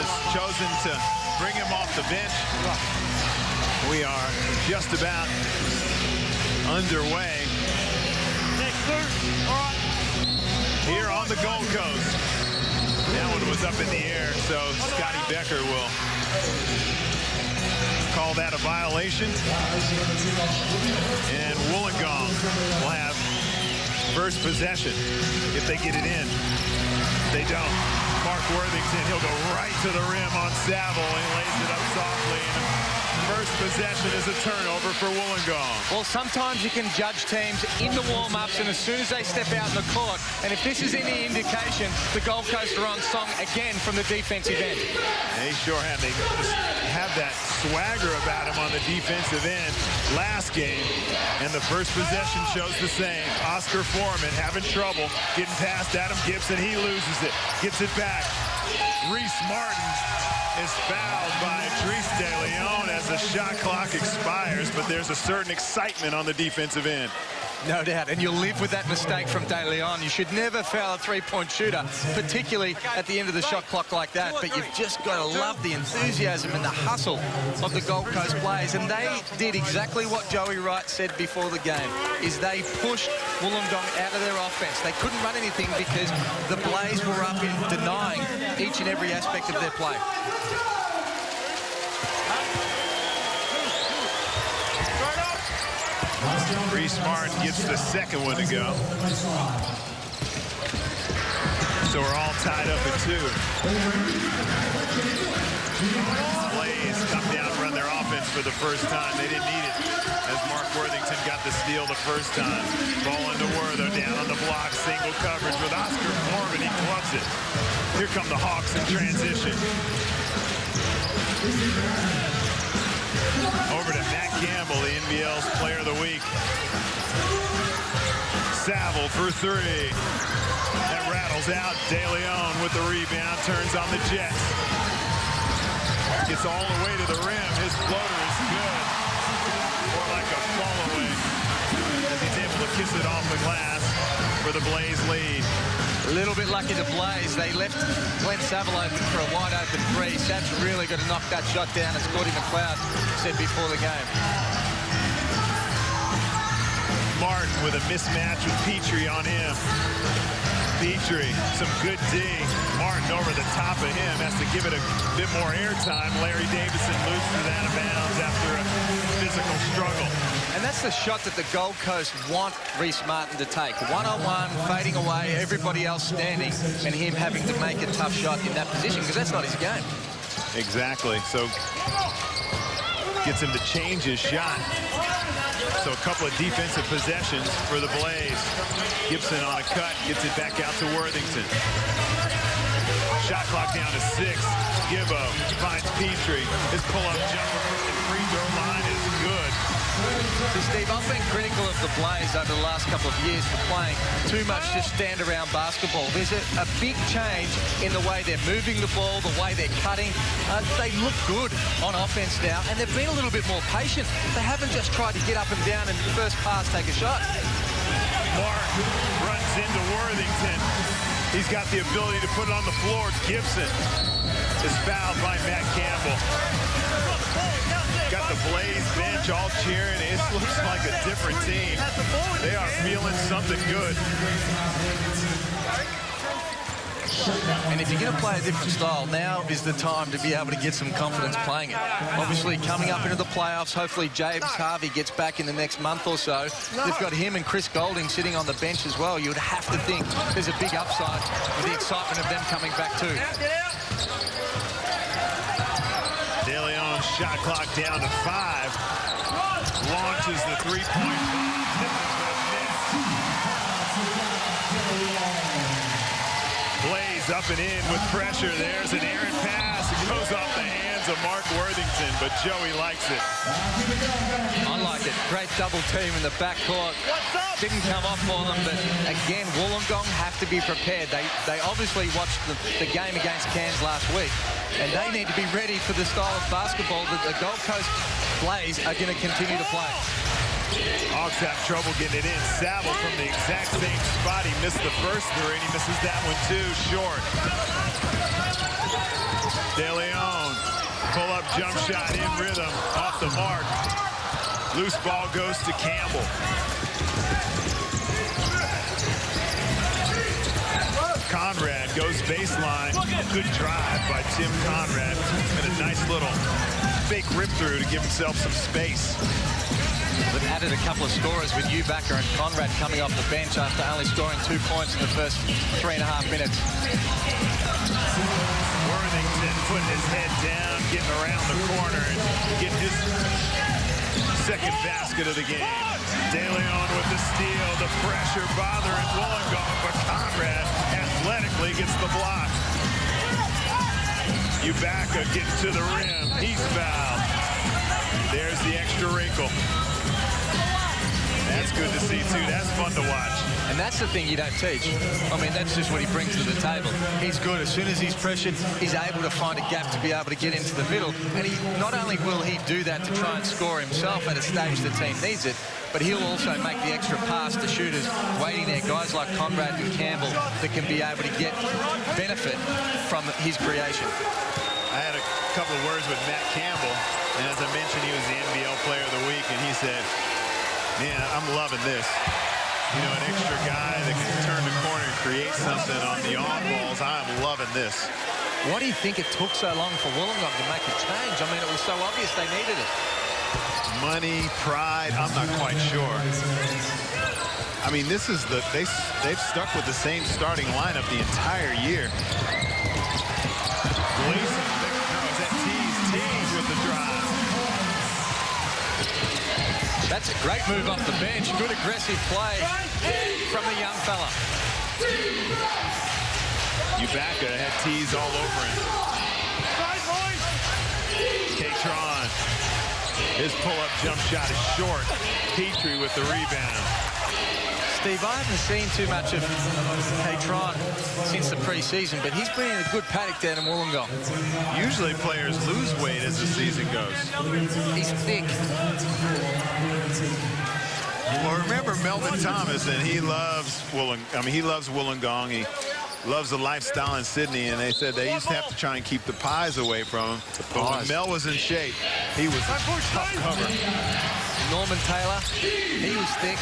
has chosen to bring him off the bench. We are just about underway here on the Gold Coast. That one was up in the air, so Scotty Becker will call that a violation. And Wollongong will have first possession if they get it in. They don't. Mark Worthington, he'll go right to the rim on Saville and lays it up softly. And first possession is a turnover for Wollongong. Well, sometimes you can judge teams in the warm-ups and as soon as they step out in the court. And if this is any indication, the Gold Coast are on song again from the defensive end. They sure have. They just have that swagger about him on the defensive end last game. And the first possession shows the same. Oscar Foreman having trouble getting past Adam Gibson. He loses it. Gets it back. Reese Martin is fouled by Dries De Leon as the shot clock expires, but there's a certain excitement on the defensive end. No doubt, and you'll live with that mistake from De Leon. You should never foul a three-point shooter, particularly at the end of the shot clock like that, but you've just got to love the enthusiasm and the hustle of the Gold Coast players, and they did exactly what Joey Wright said before the game, is they pushed Wollongong out of their offense. They couldn't run anything because the Blaze were up in denying each and every aspect of their play. Reese Martin gets the second one to go. So we're all tied up at 2. Blaze come down and run their offense for the first time. They didn't need it as Mark Worthington got the steal the first time. Ball into Wortho down on the block. Single coverage with Oscar Foreman. He gloves it. Here come the Hawks in transition. Over to Matt Campbell, the NBL's Player of the Week. Saville for 3. That rattles out. De Leon with the rebound, turns on the Jets. Gets all the way to the rim. His floater is good. More like a fall away as he's able to kiss it off the glass for the Blaze lead. A little bit lucky to Blaze. They left Glenn Saville open for a wide-open 3. Sav's really got to knock that shot down, as Gordy McLeod said before the game. Martin with a mismatch with Petrie on him. Petrie, some good D. Martin over the top of him, has to give it a bit more airtime. Larry Davison loses it out of bounds after a physical struggle. And that's the shot that the Gold Coast want Reese Martin to take. One-on-one, fading away, everybody else standing, and him having to make a tough shot in that position, because that's not his game. Exactly. So gets him to change his shot. So a couple of defensive possessions for the Blaze. Gibson on a cut, gets it back out to Worthington. Shot clock down to 6. Gibbo finds Petrie. His pull-up jumper from the free throw line is good. So, Steve, I've been critical of the Blaze over the last couple of years for playing too much just stand-around basketball. There's a big change in the way they're moving the ball, the way they're cutting. They look good on offense now, and they've been a little bit more patient. They haven't just tried to get up and down and first pass take a shot. Mark runs into Worthington. He's got the ability to put it on the floor. Gibson is fouled by Matt Campbell. Got the Blaze bench all cheering. It looks like a different team. They are feeling something good. And if you're going to play a different style, now is the time to be able to get some confidence playing it. Obviously, coming up into the playoffs, hopefully James Harvey gets back in the next month or so. They've got him and Chris Golding sitting on the bench as well. You would have to think there's a big upside with the excitement of them coming back too. De Leon shot clock down to 5. Launches the three-point bomb. Blaze up and in with pressure. There's an errant pass. It goes off the hands of Mark Worthington, but Joey likes it. I like it. Great double team in the backcourt. Didn't come off for them, but again, Wollongong have to be prepared. They obviously watched the game against Cairns last week, and they need to be ready for the style of basketball that the Gold Coast Blaze are going to continue to play. Hawks have trouble getting it in. Saville from the exact same spot. He missed the first three, and he misses that one too, short. De Leon, pull-up jump shot in rhythm, off the mark. Loose ball goes to Campbell. Conrad goes baseline. Good drive by Tim Conrad. And a nice little fake rip-through to give himself some space. They've added a couple of scorers with Ubacker and Conrad coming off the bench after only scoring 2 points in the first 3.5 minutes. Worthington putting his head down, getting around the corner, and getting his second basket of the game. De Leon with the steal, the pressure bothering Wollongong, but Conrad athletically gets the block. Ubacker getting to the rim. He's fouled. There's the extra wrinkle. That's good to see, too. That's fun to watch. And that's the thing you don't teach. I mean, that's just what he brings to the table. He's good. As soon as he's pressured, he's able to find a gap to be able to get into the middle. And he not only will he do that to try and score himself at a stage the team needs it, but he'll also make the extra pass to shooters waiting there, guys like Conrad and Campbell that can be able to get benefit from his creation. I had a couple of words with Matt Campbell, and as I mentioned, he was the NBL Player of the Week, and he said, man, I'm loving this. You know, an extra guy that can turn the corner and create something on the on-balls. I'm loving this. Why do you think it took so long for Wollongong to make a change? I mean, it was so obvious they needed it. Money, pride, I'm not quite sure. I mean, this is they've stuck with the same starting lineup the entire year. Gleason, no, is that Tees with the drive. That's a great move off the bench. Good aggressive play from the young fella. Ubacker had Tees all over him. Katron. His pull-up jump shot is short. Petrie with the rebound. Steve, I haven't seen too much of Katron since the preseason, but he's been in a good paddock down in Wollongong. Usually players lose weight as the season goes. He's thick. Well, remember Melvin Thomas, and he loves Wollongong. He loves the lifestyle in Sydney, and they said they used to have to try and keep the pies away from him. But when Mel was in shape, he was a tough cover. Norman Taylor, he was thick.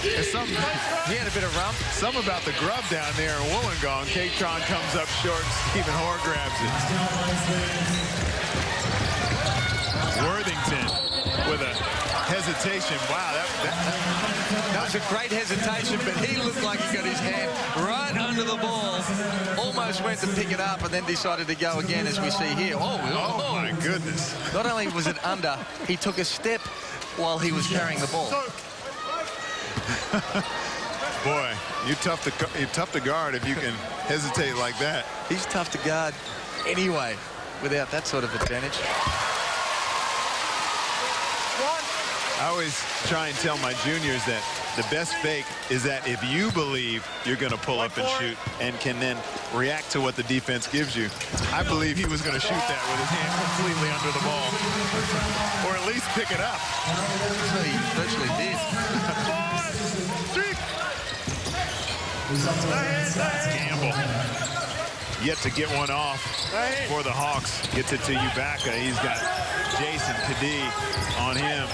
He had a bit of rump. Some about the grub down there in Wollongong. Katron comes up short. Stephen Hoare grabs it. Worthington with a hesitation. Wow, that was a great hesitation, but he looked like he got his hand right under the ball. Almost went to pick it up and then decided to go again, as we see here. Oh my goodness. Not only was it under, he took a step while he was carrying the ball. Boy, you're tough to guard if you can hesitate like that. He's tough to guard anyway without that sort of advantage. I always try and tell my juniors that the best fake is that if you believe you're going to pull up and shoot and can then react to what the defense gives you. I believe he was going to shoot that with his hand completely under the ball. Or at least pick it up. So he virtually did. Campbell yet to get one off for the Hawks. Gets it to Ubacker. He's got Jason Kadee on him.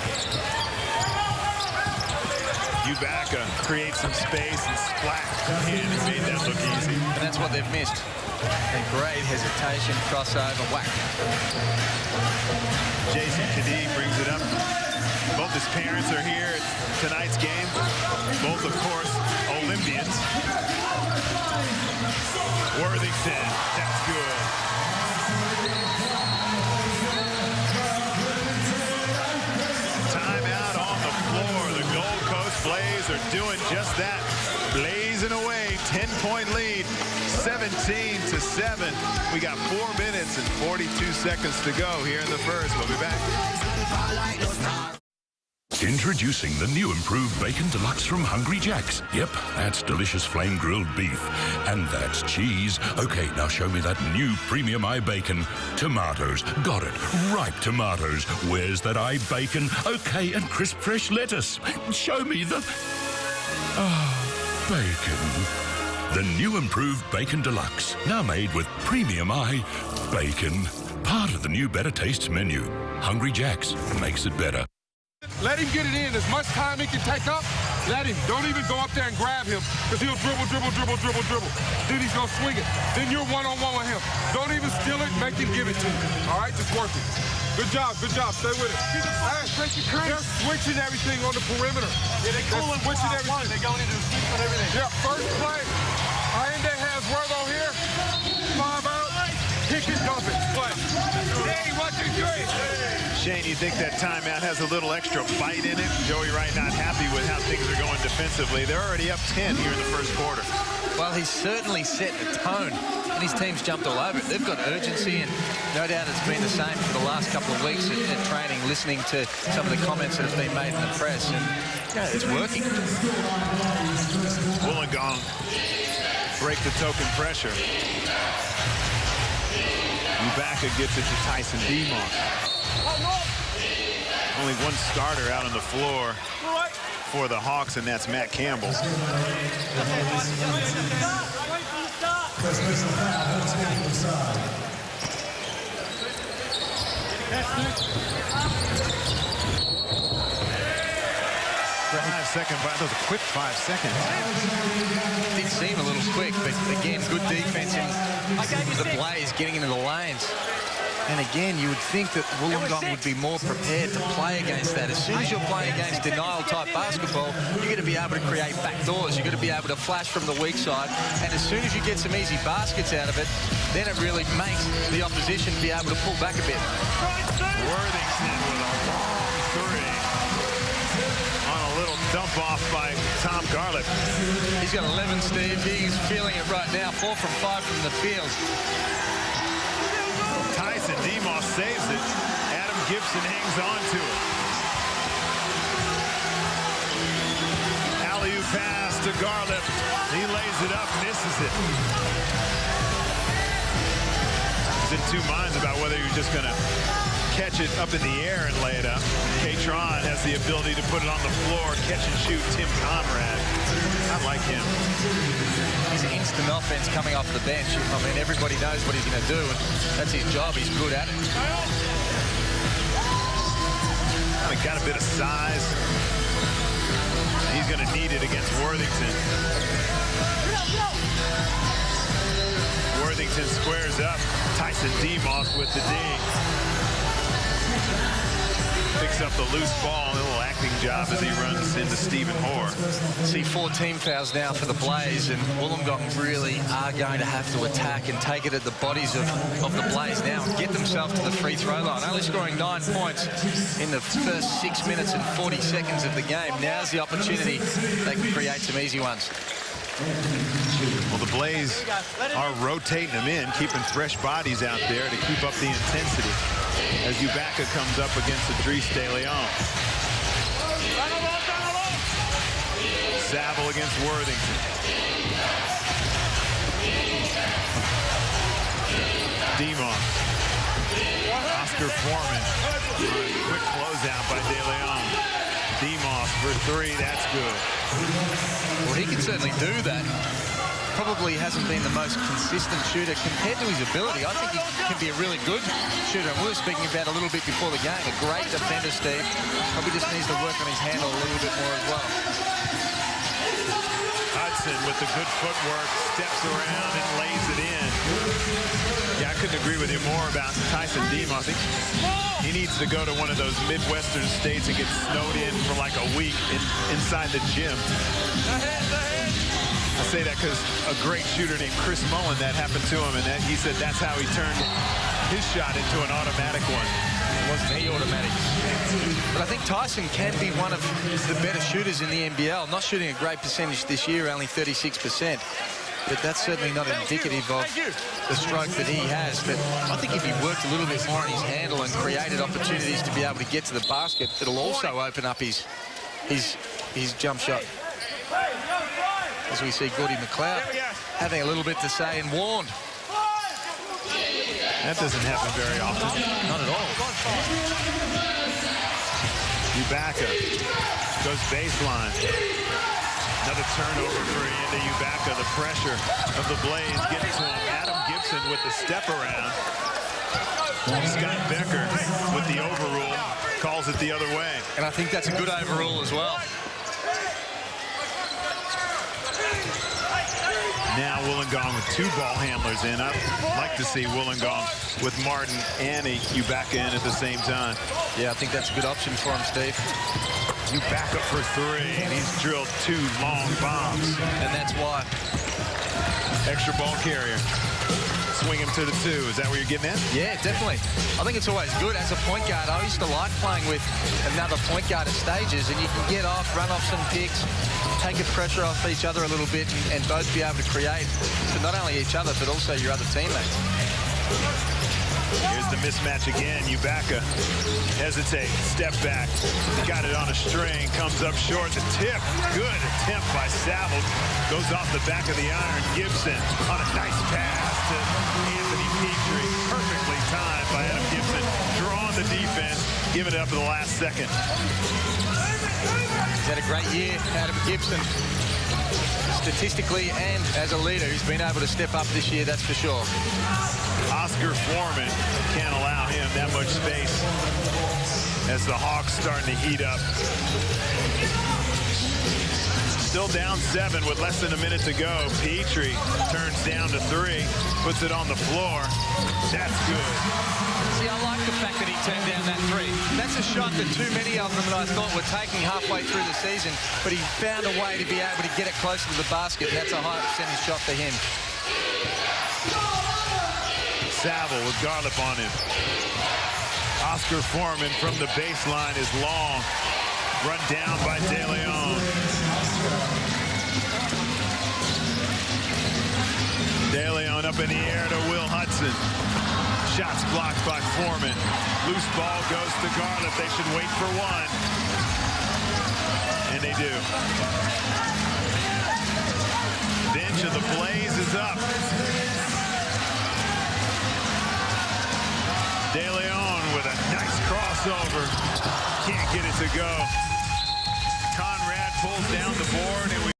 Ubacker creates some space and splash. And he made that look easy. And that's what they've missed. A great hesitation, crossover, whack. Jason Kadee brings it up. Both his parents are here at tonight's game. Both, of course, Olympians. Worthington, that's good. Timeout on the floor. The Gold Coast Blaze are doing just that. Blazing away, 10-point lead, 17-7. We got 4 minutes and 42 seconds to go here in the first. We'll be back. Introducing the new improved Bacon Deluxe from Hungry Jack's. Yep, that's delicious flame grilled beef. And that's cheese. Okay, now show me that new premium iBacon. Tomatoes. Got it. Ripe tomatoes. Where's that iBacon? Okay, and crisp fresh lettuce. Show me the... bacon. The new improved Bacon Deluxe. Now made with premium Bacon. Part of the new Better Tastes menu. Hungry Jack's makes it better. Let him get it in. As much time he can take up, let him. Don't even go up there and grab him, because he'll dribble. Then he's going to swing it. Then you're one-on-one with him. Don't even steal it. Make him give it to you. All right? Just work it. Good job. Stay with it. They're switching everything on the perimeter. Yeah, they're switching everything. They're going into the switch on everything. Yeah, first play. Allende has Wortho here. 5 out. Kick it, dump it. Play. Hey, 1, 2, 3. Shane, you think that timeout has a little extra bite in it? Joey Wright not happy with how things are going defensively. They're already up 10 here in the first quarter. Well, he's certainly set a tone, and his team's jumped all over it. They've got urgency, and no doubt it's been the same for the last couple of weeks at training, listening to some of the comments that have been made in the press, and it's working. Wollongong break the token pressure. Ubaka gets it to Tyson DeMoss. Only one starter out on the floor for the Hawks, and that's Matt Campbell. That was a quick 5 seconds. Did seem a little quick, but again, good defense in the Blaze getting into the lanes. And again, you would think that Wollongong would be more prepared to play against that. As soon as you're playing against denial-type basketball, you're going to be able to create backdoors. You're going to be able to flash from the weak side. And as soon as you get some easy baskets out of it, then it really makes the opposition be able to pull back a bit. Worthington with a long three on a little dump off by Tom Garlick. He's got 11, Steve. He's feeling it right now. 4 from 5 from the field. Tyson DeMoss saves it. Adam Gibson hangs on to it. Alley-oop pass to Garlick. He lays it up, misses it. He's in two minds about whether you're just going to catch it up in the air and lay it up. Katron has the ability to put it on the floor, catch and shoot. Tim Conrad. I like him. He's an instant offense coming off the bench. I mean, everybody knows what he's going to do, and that's his job. He's good at it. Got a bit of size. He's going to need it against Worthington. Worthington squares up. Tyson DeMoss with the D. Picks up the loose ball, a little acting job as he runs into Stephen Hoare. See 4 team fouls now for the Blaze, and Wollongong really are going to have to attack and take it at the bodies of the Blaze now and get themselves to the free throw line. Only scoring 9 points in the first 6 minutes and 40 seconds of the game. Now's the opportunity they can create some easy ones. Well, the Blaze are rotating them in, keeping fresh bodies out there to keep up the intensity as Ubaka comes up against Idris De Leon. Saville against Worthington. DeMoss. Oscar Foreman. Quick closeout by De Leon. DeMoss for 3, that's good. Well, he can certainly do that. Probably hasn't been the most consistent shooter compared to his ability. I think he can be a really good shooter. And we were speaking about a little bit before the game. A great defender, Steve. Probably just needs to work on his handle a little bit more as well. Hudson with the good footwork, steps around and lays it in. Yeah, I couldn't agree with you more about Tyson DeMoss. I think he needs to go to one of those Midwestern states and get snowed in for like a week inside the gym. I say that because a great shooter named Chris Mullen, that happened to him, and he said that's how he turned his shot into an automatic one. Wasn't he automatic? But I think Tyson can be one of the better shooters in the NBL. Not shooting a great percentage this year, only 36%. But that's certainly not indicative of the stroke that he has. But I think if he worked a little bit more on his handle and created opportunities to be able to get to the basket, it'll also open up his jump shot. As we see Gordy McLeod having a little bit to say and warned. That doesn't happen very often. Not at all. Ubaka goes baseline. Another turnover for Andy Ubaka. The pressure of the Blaze getting to him. Adam Gibson with the step around. Scott Becker with the overrule, calls it the other way. And I think that's a good overrule as well. Now Wollongong with 2 ball handlers in. I'd like to see Wollongong with Martin and Ubaka in at the same time. Yeah, I think that's a good option for him, Steve. Ubaka for 3, and he's drilled 2 long bombs. And that's why. Extra ball carrier. Swing him to the 2. Is that where you're getting at? Yeah, definitely. I think it's always good as a point guard. I used to like playing with another point guard at stages, and you can get off, run off some picks, take the pressure off each other a little bit, and both be able to create for not only each other, but also your other teammates. Here's the mismatch again. Ubaka hesitates, step back, got it on a string, comes up short. The tip, good attempt by Saville, goes off the back of the iron. Gibson on a nice pass to Anthony Petrie. Perfectly timed by Adam Gibson, drawing the defense, giving it up at the last second. He's had a great year, Adam Gibson. Statistically and as a leader, he's been able to step up this year, that's for sure. Oscar Foreman can't allow him that much space as the Hawks starting to heat up. Still down 7 with less than a minute to go. Petrie turns down to 3, puts it on the floor. That's good. See, I like the fact that he turned down that 3. That's a shot that too many of them that I thought were taking halfway through the season, but he found a way to be able to get it closer to the basket, and that's a high percentage shot for him. Saville with Garlip on him. Oscar Foreman from the baseline is long. Run down by De Leon. De Leon up in the air to Will Hudson. Shots blocked by Foreman. Loose ball goes to Garlip. They should wait for 1. And they do. Bench of the Blaze is up. De Leon with a nice crossover. Can't get it to go. Conrad pulls down the board, and we